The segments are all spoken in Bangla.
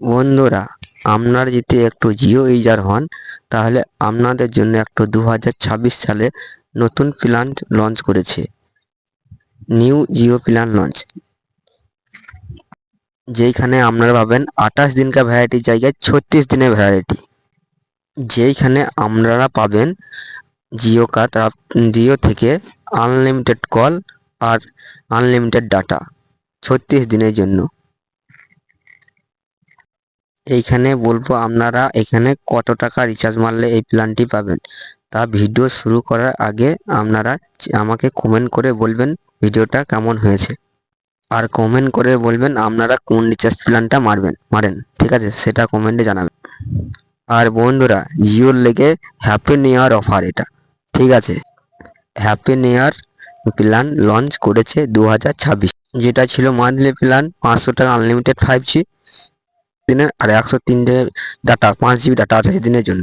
বন্ধুরা, আপনারা যদি একটু জিও ইউজার হন তাহলে আপনাদের জন্য একটু 2026 সালে নতুন প্ল্যান লঞ্চ করেছে। নিউ জিও প্ল্যান লঞ্চ, যেইখানে আপনারা পাবেন 28 দিনকার ভ্যারাইটির জায়গায় 36 দিনের ভ্যারাইটি। যেইখানে আপনারা পাবেন জিও থেকে আনলিমিটেড কল আর আনলিমিটেড ডাটা 36 দিনের জন্য। এইখানে বলবো আপনারা এখানে কত টাকা রিচার্জ মারলে এই প্ল্যানটি পাবেন। তা ভিডিও শুরু করার আগে আপনারা আমাকে কমেন্ট করে বলবেন ভিডিওটা কেমন হয়েছে, আর কমেন্ট করে বলবেন আপনারা কোন রিচার্জ প্ল্যানটা মারেন, ঠিক আছে? সেটা কমেন্টে জানাবেন। আর বন্ধুরা, জিওর লেগে হ্যাপি নিউ ইয়ার অফার এটা, ঠিক আছে? Happy new year plan launch করেছে 2026। যেটা ছিল মান্থলি প্ল্যান 500 টাকা আনলিমিটেড 5G দিনের আর 103 ডাটা 5 GB ডাটা 28 দিনের জন্য।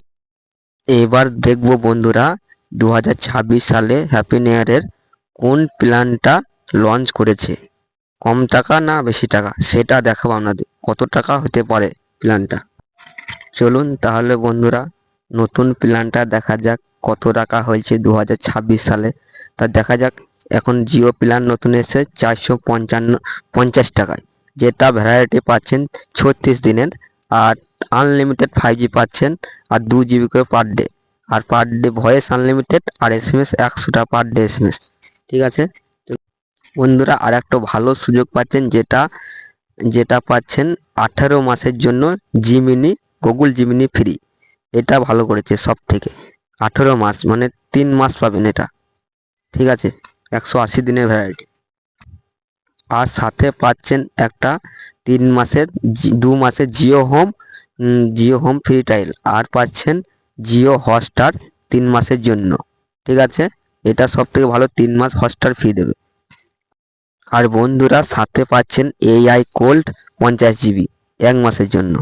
এবার দেখবো বন্ধুরা 2026 সালে হ্যাপি নিউ ইয়ারের কোন প্ল্যানটা লঞ্চ করেছে, কম টাকা না বেশি টাকা সেটা দেখাবো আপনাদের, কত টাকা হতে পারে প্ল্যানটা। চলুন তাহলে বন্ধুরা নতুন প্ল্যানটা দেখা যাক কত টাকা হয়েছে 2026 সালে। তা দেখা যাক। এখন জিও প্ল্যান নতুন এসেছে 450 টাকায়, যেটা ভ্যারাইটি পাচ্ছেন 36 দিনের, আর আনলিমিটেড 5G পাচ্ছেন, আর 2 GB করে পার ডে, আর পার ডে ভয়েস আনলিমিটেড, আর SMS 100 টাকা পার ডে SMS, ঠিক আছে বন্ধুরা? আর একটা ভালো সুযোগ পাচ্ছেন, যেটা যেটা পাচ্ছেন 18 মাসের জন্য জিমিনি, গুগল জিমিনি ফ্রি। এটা ভালো করেছে সব থেকে। 18 মাস মানে 3 মাস পাবেন এটা, ঠিক আছে? 180 দিনের ভ্যারাইটি। আর সাথে পাচ্ছেন একটা 2 মাসের জিও হোম ফ্রি ট্রায়াল, আর পাচ্ছেন জিও হটস্টার 3 মাসের জন্য, ঠিক আছে? এটা সব থেকে ভালো, 3 মাস হটস্টার ফ্রি দেবে। আর বন্ধুরা সাথে পাচ্ছেন AI কোল্ড 50 GB 1 মাসের জন্য,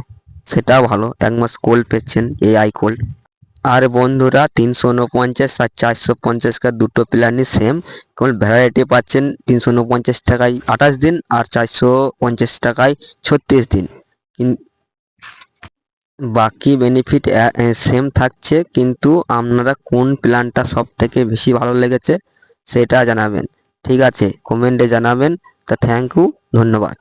সেটাও ভালো, 1 মাস কোল্ড পেচ্ছেন AI কোল্ড। আর বন্ধুরা 349 আর 450 দুটো প্ল্যানই সেম, কেবল ভ্যারাইটি পাচ্ছেন 349 টাকায় 28 দিন আর 450 টাকায় 36 দিন। বাকি বেনিফিট সেম থাকছে, কিন্তু আপনারা কোন প্ল্যানটা সব থেকে বেশি ভালো লেগেছে সেটা জানাবেন, ঠিক আছে? কমেন্টে জানাবেন। তা থ্যাংক ইউ, ধন্যবাদ।